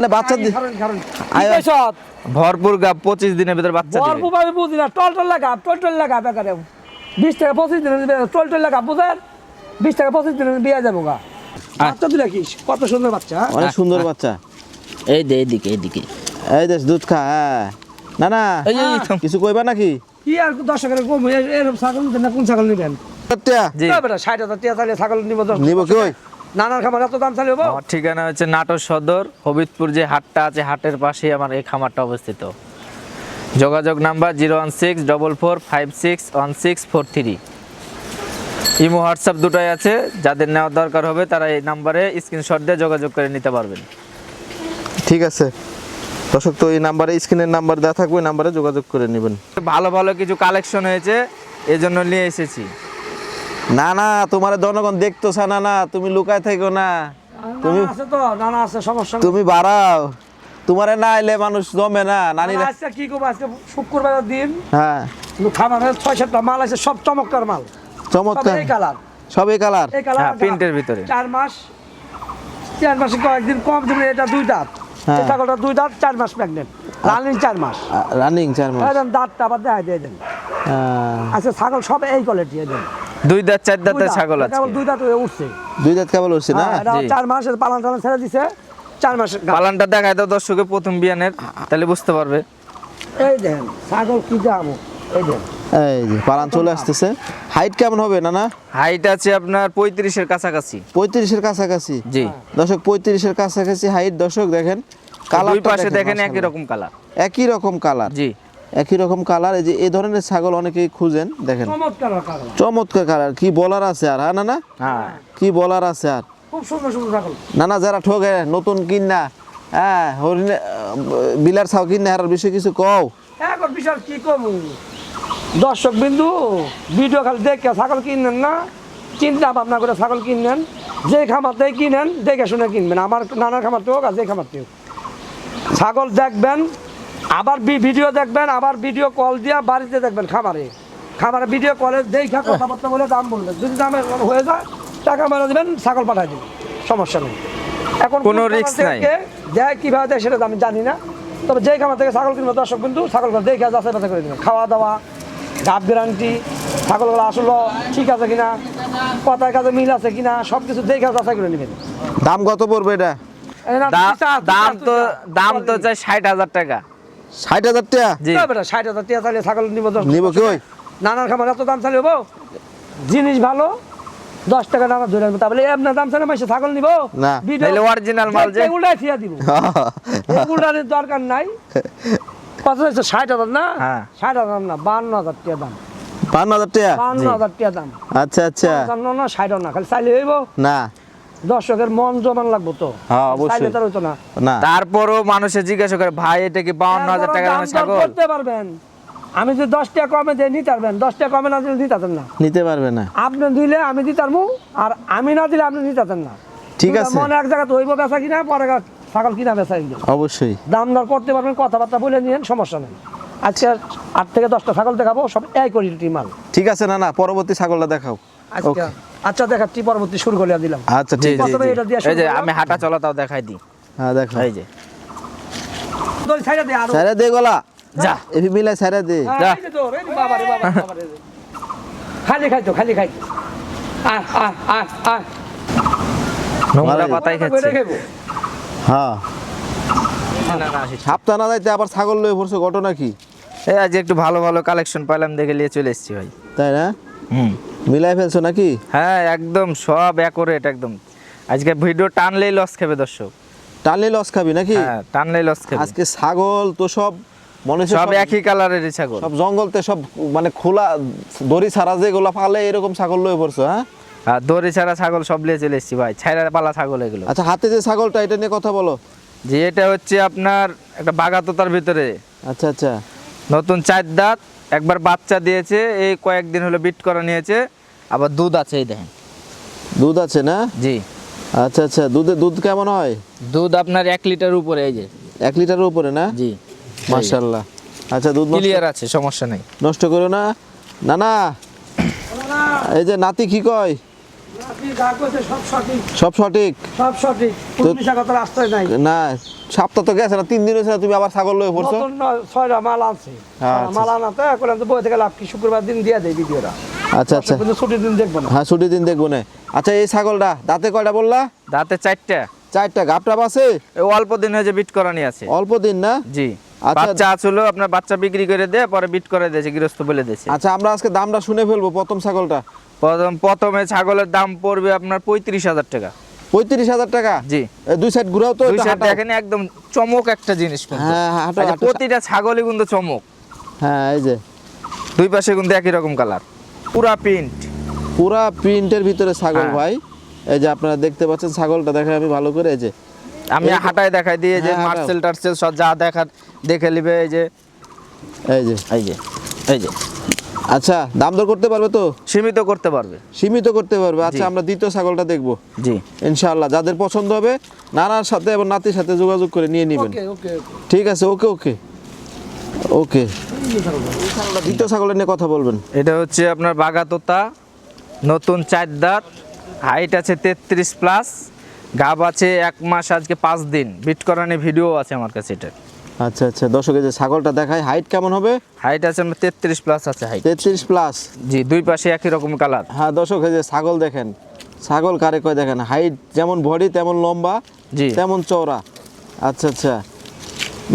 মানে বাচ্চা ভরপুর গাব 25 দিনের ভিতর বাচ্চা দিবে। ভরপুর ভাবে বুঝি না, টল লাগা 20 টাকা 25 দিনের টল লাগা বুঝেন, 20 টাকা 25 দিনের বিয়ে যাবো গা। বাচ্চা দিলে কি কত সুন্দর বাচ্চা, অনেক সুন্দর বাচ্চা। এই দে এইদিকে এই দেশ দুধ খা। না না কিছু কইবা নাকি? কি আর দর্শকের কম এরকম ছাগল নিতেন না, কোন ছাগল নিবেন? জি। 60,000 টাকা চাইলে ছাগল নিব। নিব কি ওই নানার খামার এত দাম চাইলে আমার ঠিকানা হচ্ছে নাটোর সদর হবিবপুর, যে হাটটা আছে হাটের পাশেই আমার এই খামারটা অবস্থিত। যোগাযোগ নাম্বার 01644561643। ইমো হোয়াটসঅ্যাপ দুটোই আছে, যাদের নেওয়ার দরকার হবে তারা এই নাম্বারে স্ক্রিনশট দিয়ে যোগাযোগ করে নিতে পারবেন। ঠিক আছে দর্শক, তো এই নাম্বারে স্ক্রিনের নাম্বার দেওয়া থাকবে, ওই নাম্বারে যোগাযোগ করে নেবেন। ভালো ভালো কিছু কালেকশন হয়েছে, এজন্য নিয়ে এসেছি। না না তোমার জনগণ দেখতো না, না তুমি লুকায় থেকো না, তুমি আছে তো নানা আছে, সমস্যা নেই। তুমি বাড়াও, তোমারে না আইলে মানুষ জমে না। নানিরা আজকে কি করবো, আজকে শুক্রবারের দিন, হ্যাঁ খামারের 6-7টা মাল আছে, সব চমৎকার মাল, চমৎকার এই কালার, সব এই কালার। এই কালার হ্যাঁ, প্রিন্টের ভিতরে 4 মাসে কয়েকদিন কম দিবেন। এটা 2 দাঁত, হ্যাঁ। এই ছাগলটা 2 দাঁত 4 মাস প্রেগনেন্ট, রানিং 4 মাস। রানিং 4 মাস। একদম দাঁতটা আবার দেখাই দিয়ে দেন। আচ্ছা ছাগল সব এই কোয়ালিটি দেন। 2 দাঁত 4 দাঁতের ছাগল আছে। কেবল 2 দাঁত হয়ে উঠছে, দুই দাঁত কেবল হচ্ছে না? এটা জি। 4 মাস পালন টালন ছেড়ে দিছে, 4 মাস। পালানটা দেখায় দাও দর্শকে প্রথম বিয়ানের, তাহলে বুঝতে পারবে। এই দেখেন ছাগল কি দাম, এই দেখেন এই যে পালান চলে আসতেছে। হাইট কেমন হবে না না? হাইট আছে আপনার 35-এর কাছাকাছি। 35-এর কাছাকাছি। জি। দর্শক 35-এর কাছাকাছি হাইট। দর্শক দেখেন দুই কালারটা পাশে দেখেন একই মাশাআল্লাহ। রকম কালার। একই রকম কালার। জি। একই রকম কালার। এই যে এই ধরনের ছাগল অনেকেই খুঁজেন, দেখেন চমৎকার কালার, চমৎকার কালার। কি বলার আছে আর, হ্যাঁ না না হ্যাঁ, কি বলার আছে আর। খুব সুন্দর সুন্দর ছাগল। না না যারা ঠকে নতুন কিনা, হ্যাঁ হরিণে বিলার ছাও কিনা হারার বিষয়ে কিছু কও। এখন বিশাল কি কম দর্শক বিন্দু, ভিডিও খালি দেখে ছাগল কিনেন না, চিন্তা ভাবনা করে ছাগল কিনেন। যে খামারতেই কিনেন দেখে শুনে কিনবেন। আমার নানার খামারতে হোক আর যে খামারতে হোক, ছাগল দেখবেন, আবার ভিডিও দেখবেন, আবার ভিডিও কল দিয়ে বাড়িতে দেখবেন। খামারে ভিডিও কলে দেখা কথাবার্তা বলে দাম বলবেন। যদি দামে হয়ে যায় টাকা মেরে দেবেন, ছাগল পাঠাই দেবেন, সমস্যা নেই। এখন কোনো কোন risk খামার নাই। থেকে দেয় কিভাবে দেয় সেটা তো আমি জানি না, তবে যেই খামার থেকে ছাগল কিনবো দর্শক কিন্তু ছাগলগুলো দেখে যাচাই বাছাই করে দেবেন। খাওয়া দাওয়া, গাব গ্যারান্টি, ছাগলগুলো আসলে ঠিক আছে কিনা, কথায় কাজে মিল আছে কিনা, সব কিছু দেখে যাচাই করে নেবেন। দাম কত পড়বে এটা? দাম তো চাই 60,000 টাকা। 60,000 টাকা? জি। 60,000 টাকা চাইলে ছাগল নিব। নিব কি ওই নানার খামার এত দাম চাইলে হবো? জিনিস ভালো, 10 টাকা নানা ধরে আনবো, তাহলে আপনার দাম চাইলে মাসে ছাগল নিব না। তাহলে original মাল যে। এগুলাই থিয়া দিব, এগুলার দরকার নাই। কত হয়েছে? 60,000 না? হ্যাঁ। 60,000 না, 52,000 টাকা দাম। 52,000 টাকা? 52,000 টাকা দাম। আচ্ছা আচ্ছা। 55 না 60 না, খালি চাইলে হইব। না দর্শকের মন জমান লাগবো তো, হ্যাঁ, অবশ্যই। চাইলে তার হইতো না। না তারপরও মানুষে জিজ্ঞাসা করে, ভাই এটা কি 52,000 টাকা দামের দাম দর ছাগল? করতে পারবেন। আমি যদি 10 টাকা কমে দিয়ে নিতে পারবেন, 10 টাকা কমে না দিলে নিতে পারতেন না। নিতে পারবে না। আপনি দিলে আমি দিতে পারবো, আর আমি না দিলে আপনি নিতে পারতেন না। ঠিক দুইটা আছে। মনে এক জায়গায় হইব বেচা কিনা, পরে ছাগল কিনা বেচা কিনা অবশ্যই। দাম দর করতে পারবেন, কথাবার্তা বলে নিয়েন, সমস্যা নেই। আজকে 8 থেকে 10টা ছাগল দেখাবো, সব এই কোয়ালিটি মাল। ঠিক আছে না না, পরবর্তী ছাগলটা দেখাও। আজকে Okay. আচ্ছা দেখাচ্ছি, পরবর্তী শুরু করে দিলাম। আচ্ছা জি ঠিক জি আছে। প্রথমে এটা দিয়ে শুরু এই যে করলাম। আমি হাঁটা চলাটাও দেখাই দিই। হ্যাঁ দেখাও। এই যে দড়ি ছাইড়া দে আরো। সারা দে গলা। যা। এফি মিলাই সারা দে। হ্যাঁ, যা। এই যে তোর, এই যে বাবা রে বাবা, বাবা রে। খালি খাইতো, খালি খাইতো। আহ আহ আহ আহ। নোংরা মারা পাতাই ওটা খাচ্ছে। খাইবো। হ্যাঁ না, না, আসি। সপ্তাহ না যাইতে আবার ছাগল লয়ে পড়ছে, ঘটনা কি? এই আজ একটু ভালো ভালো কালেকশন পাইলাম, দেখে নিয়ে চলে এসেছি ভাই। তাই না? হুম। মিলাই ফেলছো নাকি? হ্যাঁ একদম সব অ্যাকুরেট একদম। আজকে ভিডিও টানলেই লস খাবে দর্শক। টানলে লস খাবি নাকি? হ্যাঁ টানলেই লস খাবে। আজকে ছাগল তো সব মনে হচ্ছে সব একই কালারের ছাগল। সব জঙ্গলতে সব মানে খোলা দড়ি ছাড়া যেগুলো পালে এরকম ছাগল লয়ে পড়ছো। হ্যাঁ আর দড়ি ছাড়া ছাগল সব নিয়ে চলে এসেছি ভাই, ছাইরা পালা ছাগল এগুলো। আচ্ছা, হাতে যে ছাগলটা এটা নিয়ে কথা বলো। যে এটা হচ্ছে আপনার একটা বাগাতোতার ভিতরে আচ্ছা আচ্ছা। নতুন 4 দাঁত, একবার বাচ্চা দিয়েছে, এই কয়েকদিন হলো বিট করা নিয়েছে, আবার দুধ আছে এই দেখেন। দুধ আছে না? জি। আচ্ছা আচ্ছা। দুধ কেমন হয়? দুধ আপনার 1 লিটার উপরে, এই যে 1 লিটারের উপরে না? জি। মাশাআল্লাহ। আচ্ছা, দুধ ক্লিয়ার আছে, সমস্যা নেই। নষ্ট করো না। না না, এই যে নাতি কি কয়? আপনি যা কইছে সব সঠিক, সব সঠিক? সব সঠিক। কোনো মিশা কথা রাস্তায় নাই। না সপ্তাহ তো গেছে না, 3 দিন হয়েছে না, তুমি আবার ছাগল লয়ে পড়ছো। নতুন 6টা মাল আনছে, আচ্ছা। মাল আনাতে করলাম তো বই থেকে লাভ কি, শুক্রবার দিন দিয়ে দেয় ভিডিওটা। আচ্ছা আচ্ছা, কিন্তু ছুটির দিন দেখবো না। হ্যাঁ ছুটির দিন দেখবো না। আচ্ছা এই ছাগলটা দাঁতে কয়টা বললা? দাঁতে 4টা। 4টা। গাবটা আছে? এই অল্প দিন হয়েছে বিট করানি আছে। অল্প দিন না? জি। আচ্ছা। বাচ্চা আছিল, আপনার বাচ্চা বিক্রি করে দেয়, পরে বিট করে দিয়েছে, গৃহস্থ বলে দিয়েছে। আচ্ছা আমরা আজকে দামটা শুনে ফেলবো। প্রথম ছাগলটা প্রথমে ছাগলের দাম পড়বে আপনার 35,000 টাকা। 35,000 টাকা? জি। এই দুই সাইড ঘুরাও তো, দুই একটু সাইড হাঁটাও। দেখেন, একদম চমক একটা জিনিস কিন্তু। হ্যাঁ, হ্যাঁ, হাঁটো, আচ্ছা, হাঁটো। প্রতিটা ছাগলই কিন্তু চমক। হ্যাঁ এই যে দুই পাশে কিন্তু একই রকম কালার, পুরা প্রিন্ট। পুরা প্রিন্টের ভিতরে ছাগল হ্যাঁ। ভাই। এই যে আপনারা দেখতে পাচ্ছেন ছাগলটা, দেখেন আমি ভালো করে। এই যে আমি হাঁটায় দেখাই দিয়ে যে হ্যাঁ, মার্সেল টার্সেল সব যা দেখে নিবে। এই যে এই যে এই যে এই যে আচ্ছা দাম দর করতে পারবে তো? সীমিত করতে পারবে। সীমিত করতে পারবে। আচ্ছা জি। আমরা দ্বিতীয় ছাগলটা দেখবো জি। ইনশাআল্লাহ। যাদের পছন্দ হবে নানার সাথে এবং নাতির সাথে যোগাযোগ করে নিয়ে নেবেন। ওকে ওকে ঠিক আছে, ওকে ওকে ওকে। দ্বিতীয় ছাগলের নিয়ে কথা বলবেন। এটা হচ্ছে আপনার বাগাতোতা, নতুন 4 দাঁত, হাইট আছে 33 প্লাস, গাব আছে 1 মাস আজকে 5 দিন, বিট করানি ভিডিও আছে আমার কাছে। এটা আচ্ছা আচ্ছা দর্শক, এই যে ছাগলটা দেখায়। হাইট কেমন হবে? হাইট আছে আপনার 33 প্লাস আছে হাইট। 33 প্লাস? জি, দুই পাশে একই রকম কালার। হ্যাঁ দর্শক, এই যে ছাগল দেখেন, ছাগল কারে কয় দেখেন। হাইট যেমন বডি তেমন লম্বা, জি। তেমন চওড়া। আচ্ছা আচ্ছা,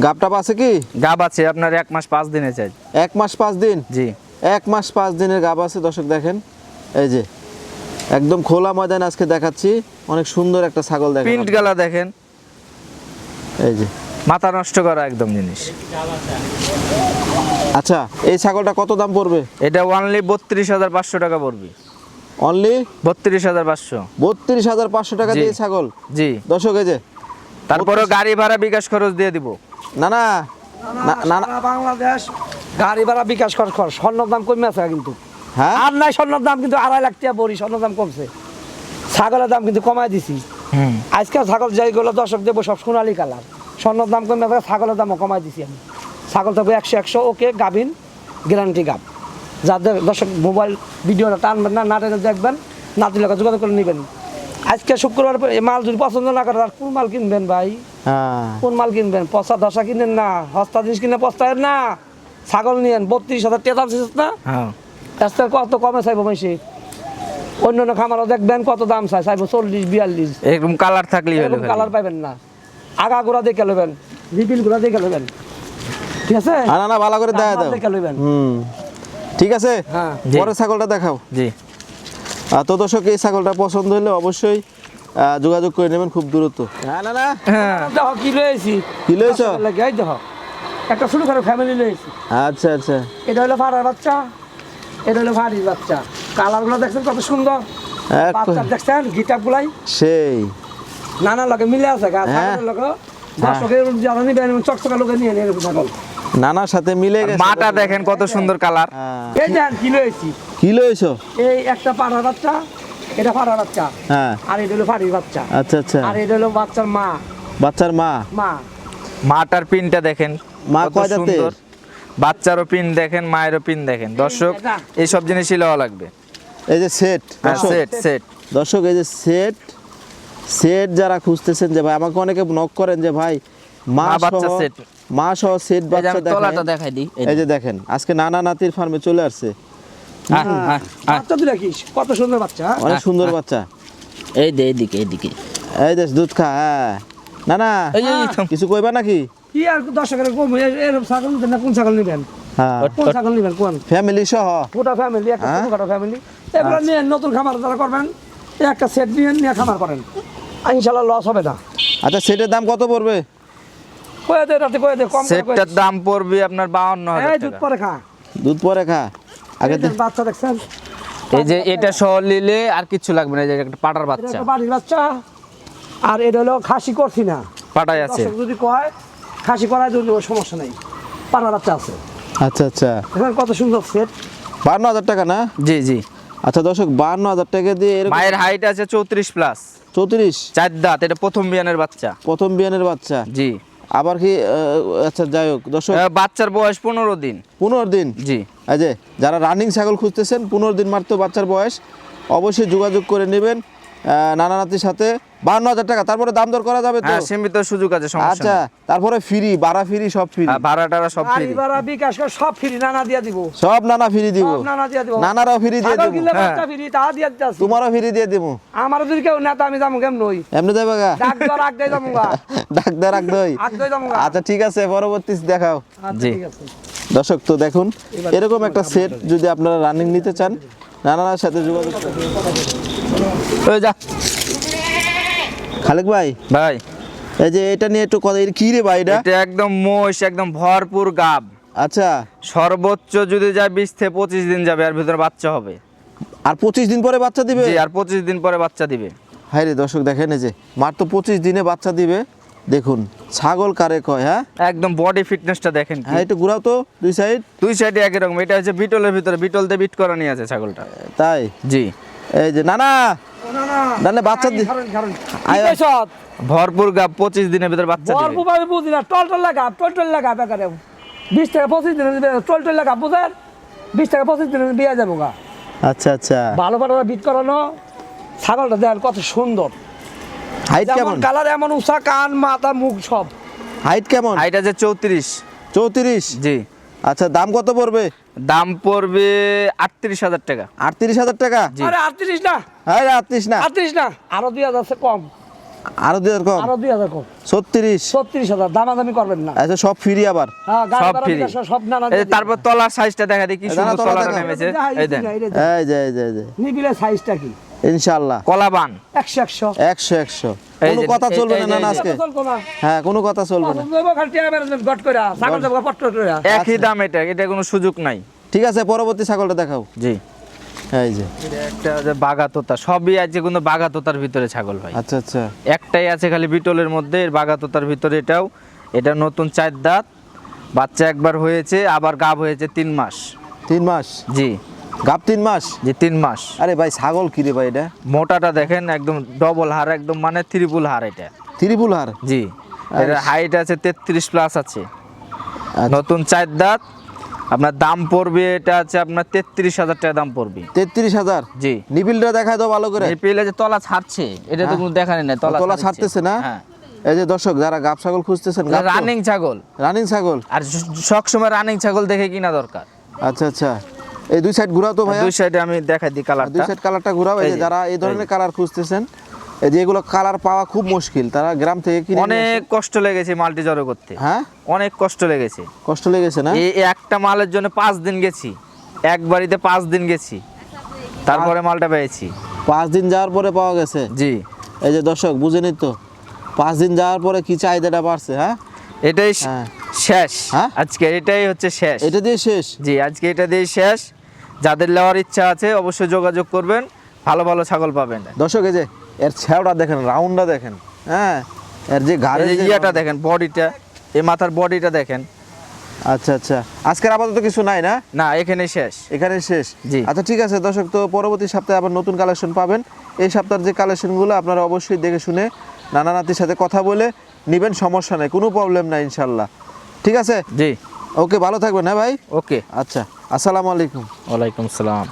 গাবটা আছে কি? গাব আছে আপনার 1 মাস 5 দিনে চাই। 1 মাস 5 দিন? জি। 1 মাস 5 দিনের গাব আছে দর্শক দেখেন। এই যে একদম খোলা ময়দান আজকে দেখাচ্ছি। অনেক সুন্দর একটা ছাগল দেখেন। প্রিন্ট গালা দেখেন, এই যে মাথা নষ্ট করা একদম জিনিস। আচ্ছা এই ছাগলটা কত দাম পড়বে? এটা অনলি 32,500 টাকা পড়বে। অনলি 32,500? 32,500 টাকা জি। দিয়ে ছাগল? জি। দর্শক এই যে তারপরে গাড়ি ভাড়া বিকাশ খরচ দিয়ে দিব। না না না না সারা বাংলাদেশ গাড়ি ভাড়া বিকাশ খরচ। স্বর্ণের দাম কমে আছে কিন্তু, হ্যাঁ আর নাই স্বর্ণের দাম কিন্তু 2.5 লাখ টাকা বড়ি, স্বর্ণের দাম কমছে। ছাগলের দাম কিন্তু কমাই দিছি। আজকে ছাগল যেগুলো দর্শক দেবো সব সোনালি কালার, স্বর্ণের দাম কমে আছে, ছাগলের দামও কমাই দিছি আমি। ছাগল থাকবে 100 ওকে, গাভিন গ্যারান্টি গাব। যাদের দর্শক মোবাইল ভিডিওটা টানবেন না, নাটে দেখবেন, নাতির লোক যোগাযোগ করে নেবেন। আজকে শুক্রবার এই মাল যদি পছন্দ না করে, আর কোন মাল কিনবেন ভাই? হ্যাঁ কোন মাল কিনবেন? পচা ধসা কিনেন না, হস্তা জিনিস কিনে পস্তায়েন না। ছাগল নিয়েন 32,000 টাকা দাম না, হ্যাঁ। আজকে কত কমে চাইবো বেশি। অন্য অন্য খামারও দেখবেন কত দাম চাইবো 40-42। এরকম কালার থাকলেই হলো। এরকম কালার পাইবেন না। আগা গোড়া দেখে নেবেন, রিপিল গুলা দেখে নেবেন, ঠিক আছে? না না ভালো করে দেখা দাও। দেখে নেবেন। ঠিক আছে, হ্যাঁ। জি। পরের ছাগলটা দেখাও। জি। তো দর্শক এই ছাগলটা পছন্দ হলে অবশ্যই যোগাযোগ করে নেবেন খুব দ্রুত। না না না হ্যাঁ। দেখো কি লয়েছি, কি লয়েছো? এই দেখো একটা ছোট খাটো ফ্যামিলি লয়েছি। আচ্ছা আচ্ছা, এটা হলো ফাড়ার বাচ্চা, এটা হলো ফাড়ির বাচ্চা। কালার গুলো দেখছেন কত সুন্দর, বাচ্চা দেখছেন গিটাপ গুলাই সেই নানা লোকে মিলে আছে। হ্যাঁ। দর্শকের যারা নিবেন চকচকা লোকে নিয়ে নিয়ে ছাগল নানার সাথে মিলে গেছে। মাটা দেখেন কত সুন্দর কালার। হ্যাঁ। এই দেন কি লয়েছি, কি লয়েছো? এই একটা পাড়ার বাচ্চা, এটা ফাড়ার বাচ্চা, হ্যাঁ আর এটা হলো ফাড়ির বাচ্চা, আচ্ছা আচ্ছা, আর এটা হলো বাচ্চার মা। বাচ্চার মা। মা মাটার পিনটা দেখেন মা কত কয় দাঁতের? সুন্দর। বাচ্চারও পিন দেখেন, মায়েরও পিন দেখেন। দর্শক এইসব জিনিসই লওয়া লাগবে। এই যে সেট, হ্যাঁ, সেট সেট। দর্শক এই যে সেট, সেট যারা খুঁজতেছেন যে ভাই, আমাকে অনেকে নক করেন যে ভাই মা মা বাচ্চা সহ সেট। মা সহ সেট এই যে বাচ্চা আমি তলাটা দেখেন। দেখাই দিই। এই যে দেখেন আজকে নানা নাতির ফার্মে চলে আসছে। বাচ্চা তুই রাখিস, কত সুন্দর বাচ্চা। অনেক সুন্দর বাচ্চা। এই দে এইদিকে এইদিকে। এই দেশ দুধ খা। হ্যাঁ না না এই যে থাম। কিছু কইবা নাকি? কি আর দর্শকের কম এরকম ছাগল নিবেন না, কোন ছাগল নিবেন? হ্যাঁ কোন ছাগল নিবেন কোন? ফ্যামিলি সহ। গোটা ফ্যামিলি, একটা হ্যাঁ? ছোটখাটো ফ্যামিলি। এবার নিয়ে নতুন খামার যারা করবেন, এই একটা সেট নিয়ে খামার করেন, ইনশাল্লাহ লস হবে না। আচ্ছা সেটের দাম কত পড়বে? কয়ে দে রাতে, কয়ে দে, কম করে কয়ে সেটটার দে। দাম পড়বে আপনার 52,000 এই দুধ টাকা। পরে খা। দুধ পরে খা আগে এই যে বাচ্চা দেখছেন, এই যে এটা সহ নিলে আর কিছু লাগবে না। এই যে একটা পাটার এটা বাচ্চা, একটা বাড়ির বাচ্চা, আর এটা হলো খাসি করছি না। পাটাই আছে। দর্শক যদি কয় খাসি করায় যদি সমস্যা নেই, পাড়ার বাচ্চা আছে। আচ্ছা আচ্ছা, দেখেন কত সুন্দর সেট। 52,000 টাকা না? জি জি। আচ্ছা দর্শক 52,000 টাকা দিয়ে এরকম মায়ের হাইট আছে 34 প্লাস, 34 4 দাঁত। এটা প্রথম বিয়ানের বাচ্চা। প্রথম বিয়ানের বাচ্চা। জি। আবার কি আচ্ছা যাই হোক দর্শক, বাচ্চার বয়স 15 দিন। 15 দিন। জি। এই যে যারা রানিং ছাগল খুঁজতেছেন, 15 দিন মাত্র বাচ্চার বয়স, অবশ্যই যোগাযোগ করে নেবেন। নানা নাতির সাথে 52,000 টাকা, তারপরে দাম দর করা যাবে তো? হ্যাঁ সীমিত সুযোগ আছে, সমস্যা আচ্ছা, নেই। তারপরে ফ্রি, ভাড়া ফ্রি, সব ফ্রি, ভাড়া টাড়া সব ফ্রি। গাড়ি ভাড়া বিকাশ করে সব ফ্রি, নানা দিয়া দিব, সব নানা ফ্রি দিব, সব নানা দিয়া দিব, নানারাও ফ্রি দিয়ে ছাগল দেবো, কিনলে বাচ্চা ফ্রি, তা দিয়া দিতাছি। তোমারও ফ্রি দিয়ে দেবো। আমার যদি কেউ না তো আমি যাবো কেমন নই, এমনি দেবে গা? ডাক্তার আগ দিয়ে যাবো গা, ডাক্তার আগ দই। আগ দিয়ে যাবো গা। আচ্ছা ঠিক আছে, পরবর্তী দেখাও। আচ্ছা জি। ঠিক আছে। দর্শক তো দেখুন, এরকম একটা সেট যদি আপনারা রানিং নিতে চান, নানার সাথে যোগাযোগ করুন। ওই যা খালেক ভাই, ভাই, এই যে এটা নিয়ে একটু কথা, এটা কি রে ভাই এটা? এটা একদম মোষ, একদম ভরপুর গাব। আচ্ছা, সর্বোচ্চ যদি যায় 20 থেকে 25 দিন যাবে, আর ভিতরে বাচ্চা হবে। আর 25 দিন পরে বাচ্চা দিবে? জি, আর 25 দিন পরে বাচ্চা দিবে। হাই রে দর্শক, দেখেন এই যে মাত্র 25 দিনে বাচ্চা দিবে। দেখুন ছাগল কারে কয়, হ্যাঁ একদম বডি ফিটনেসটা দেখেন কি। হ্যাঁ, একটু ঘুরাও তো দুই সাইড। দুই সাইডে একই রকম। এটা হচ্ছে বিটলের ভিতরে, বিটল দিয়ে বিট করা নিয়ে আছে ছাগলটা। তাই জি, এই যে নানা ও না না, নানা বাচ্চা দি কারণ কারণ আয়- কি কইছত? ভরপুর গাব, 25 দিনের ভিতরে বাচ্চা বল দিবে। বুবাই বুঝি না, টল লাগা, টল লাগা বেকারে 20 থেকে 25 দিন টল লাগা বুঝার, 20 থেকে 25 দিন বিয়া যাবো গা। আচ্ছা আচ্ছা, ভালো ভালো বিট করানো ছাগলটা দেখেন কত সুন্দর, হাইট যেমন কেমন? কালার এমন উষা, কান মাথা মুখ সব। হাইট কেমন? হাইট আছে 34। 34। জি, আচ্ছা, দাম কত পড়বে? দাম পড়বে 38,000 টাকা। 38,000 টাকা? জি। আরে 38 না, হ্যাঁ 38 না, 38 না, আরো 2,000 আছে কম, আরো 2,000 কম, আরো 2,000 কম, 36। 36,000। দামাদামি করবেন না। আচ্ছা, সব ফ্রি আবার? হ্যাঁ, গাড়ি সব ভাড়া free। বিকাশ সব নানা এই যে তারপর তলার সাইজটা দেখা দিই কি দাঁড়া, সুন্দর তলা তলাটা দেখা। নেমেছে। এই দেন, এই যে এই যে এই যে নিবিলে সাইজটা কি ইনশাআল্লাহ কলাবান। 100 100 100। এই কোনো যে, কথা চলবে এই না যে, না এই যে। আজকে? চলবো না, হ্যাঁ, কোনো কথা চলবে না। দেবো খালি টিয়া ম্যানেজমেন্ট গট করে ছাগল দেবো পট্ট করে। একই দাম, এটা এটা কোনো সুযোগ নাই। ঠিক আছে, পরবর্তী ছাগলটা দেখাও। জি, এই যে, একটা যে বাগাতোতা, সবই আছে কিন্তু বাগাতোতার ভিতরে ছাগল ভাই। আচ্ছা আচ্ছা, একটাই আছে খালি বিটলের মধ্যে, এর বাগাতোতার ভিতরে এটাও। এটা নতুন 4 দাঁত, বাচ্চা একবার হয়েছে, আবার গাব হয়েছে 3 মাস। 3 মাস জি, গাব 3 মাস? জি 3 মাস। আরে ভাই, ছাগল কি রে ভাই এটা? মোটাটা দেখেন, একদম ডবল হার, একদম মানে ত্রিপুল হার এটা। ত্রিপুল হার? জি, এর হাইট আছে 33 প্লাস আছে। আচ্ছা। নতুন 4 দাঁত, আপনার দাম পড়বে, এটা আছে আপনার 33,000 টাকা দাম পড়বে। 33,000? জি, নিবিলটা দেখায় দাও ভালো করে। এই পেলে যে তলা ছাড়ছে, এটা তো কোনো দেখানি না, তলা তলা ছাড়তেছে না? হ্যাঁ, এই যে দর্শক, যারা গাব ছাগল খুঁজতেছেন, রানিং ছাগল, রানিং ছাগল। আর সব সময় রানিং ছাগল দেখে কিনা দরকার। আচ্ছা আচ্ছা, এই দুই সাইড ঘুরাও তো ভাইয়া। দুই সাইডে আমি দেখাই দিই দুই কালারটা। সাইড কালারটা ঘুরাও। এই এই যে যে, যারা এই এই ধরনের যে। কালার খুঁজতেছেন, এই যে এগুলো কালার পাওয়া খুব মুশকিল, তারা গ্রাম থেকে কিনে নিয়ে অনেক আসে। কষ্ট লেগেছে মালটি জড়ো করতে, হ্যাঁ, অনেক কষ্ট লেগেছে। কষ্ট লেগেছে না? এই একটা মালের জন্য 5 দিন গেছি, এক বাড়িতে 5 দিন গেছি, তারপরে মালটা পেয়েছি। 5 দিন যাওয়ার পরে পাওয়া গেছে। জি, এই যে দর্শক, বুঝেনি তো, 5 দিন যাওয়ার পরে কি চাহিদাটা বাড়ছে। হ্যাঁ, এটাই হ্যাঁ। শেষ। হ্যাঁ? আজকে এটাই হচ্ছে শেষ। এটা দিয়ে শেষ? জি, আজকে এটা দিয়ে শেষ। যাদের নেওয়ার ইচ্ছা আছে অবশ্যই যোগাযোগ করবেন, ভালো ভালো ছাগল পাবেন। দর্শক, এই যে এর ছেওটা দেখেন, রাউন্ডটা দেখেন, হ্যাঁ, এর যে এই ঘাড়ের যে যে ইয়াটা দেখেন, বডিটা, এই মাথার বডিটা দেখেন। আচ্ছা আচ্ছা, আজকের আপাতত কিছু নাই না? না, এখানে শেষ। এখানে শেষ? জি। আচ্ছা ঠিক আছে দর্শক, তো পরবর্তী সপ্তাহে আবার নতুন কালেকশন পাবেন। এই সপ্তাহের যে কালেকশনগুলো আপনারা অবশ্যই দেখে শুনে নানা নাতির সাথে কথা বলে নেবেন, সমস্যা নেই, কোনো প্রবলেম নাই ইনশাল্লাহ। ঠিক আছে, জি, ওকে, ভালো থাকবেন। হ্যাঁ ভাই, ওকে, আচ্ছা, আসসালামু আলাইকুম। ওয়ালাইকুম আসসালাম।